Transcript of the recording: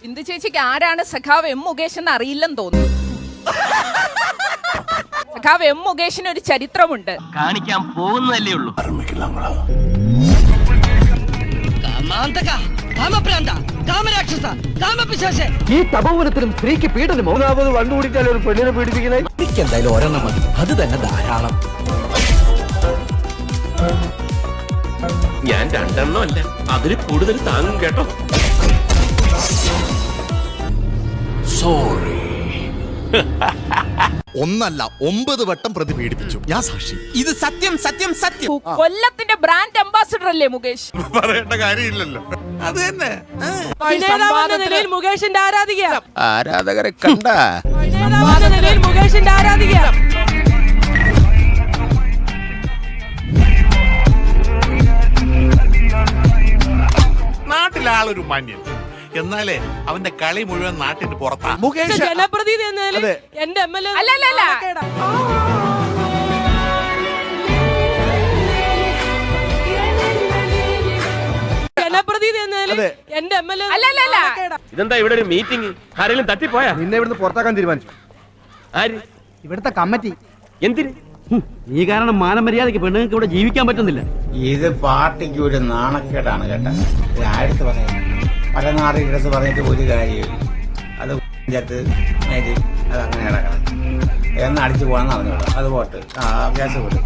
ഇന്ദു ചേച്ചിക്ക് ആരാണ് സഖാവ് എം മുകേഷ് എന്ന് അറിയില്ലെന്ന് തോന്നുന്നു. സഖാവ് എം മുകേഷിന് ഒരു ചരിത്രമുണ്ട്. കാണിക്കാൻ പോകുന്നതല്ലേ ഉള്ളൂ. ഈ തപോവനത്തിലും സ്ത്രീക്ക് പീഡനം 3ാമത് വണ്ടുകൂടിച്ചാൽ ഒരു പെണ്ണിനെ പീഡിപ്പിക്കുന്നത്. എനിക്ക് എന്തായാലും ഒരെണ്ണം മതി, അത് തന്നെ ധാരാളം. ഞാൻ 2 അല്ല, അതിന് കൂടുതൽ താങ്ങും കേട്ടോ. സോറി. 1 അല്ല 9 വട്ടം പ്രതി പീഡിപ്പിച്ചു. ഞാൻ സാക്ഷി. ഇത് സത്യം സത്യം സത്യം. കൊല്ലത്തിന്റെ ബ്രാൻഡ് അംബാസിഡർ അല്ലേ മുകേഷ്? പറയേണ്ട കാര്യമില്ലല്ലോ. അത് തന്നെ. നിലയിൽ മുകേഷിന്റെ ആരാധിക. ആരാധകരെ കണ്ട നിലയിൽ മുകേഷിന്റെ ആരാധിക. നാട്ടിലാളൊരു മാന്യൻ, എന്നാലേ അവന്റെ കളി മുഴുവൻ നാട്ടിന് പുറത്താണ്. മുകേഷ് ജനപ്രതിനിധി എന്ന നിലയിൽ എന്റെ MLA അല്ലല്ല ജനപ്രതിനിധി എന്ന നിലയിൽ എന്റെ MLA അല്ലല്ല. ഇതെന്താ ഇവിടെ ഒരു മീറ്റിംഗ്? ആരെങ്കിലും തട്ടിപ്പോയാ? നിന്നെ ഇവിടുന്ന് പുറത്താക്കാൻ തീരുമാനിച്ചു ആര്? ഇവിടുത്തെ കമ്മിറ്റി. എന്തിന്? നീ കാരണം മാനമര്യാദയ്ക്ക് പെണ്ണുങ്ങൾക്ക് ഇവിടെ ജീവിക്കാൻ പറ്റുന്നില്ല. ഇത് പാർട്ടിക്ക് ഒരു നാണക്കേടാണ് കേട്ടോ. ആയിരത്ത് പറയുന്നത് പലനാറ് ഇടത്ത് പറഞ്ഞിട്ട് ഒരു കാര്യമില്ല. അത് ചേർത്ത് അത് അങ്ങനെ കിടക്കണം എന്ന് അടിച്ചു പോകണമെന്ന് അറിഞ്ഞോളൂ. അത് പോട്ട് ഗ്യാസ് പോട്ട്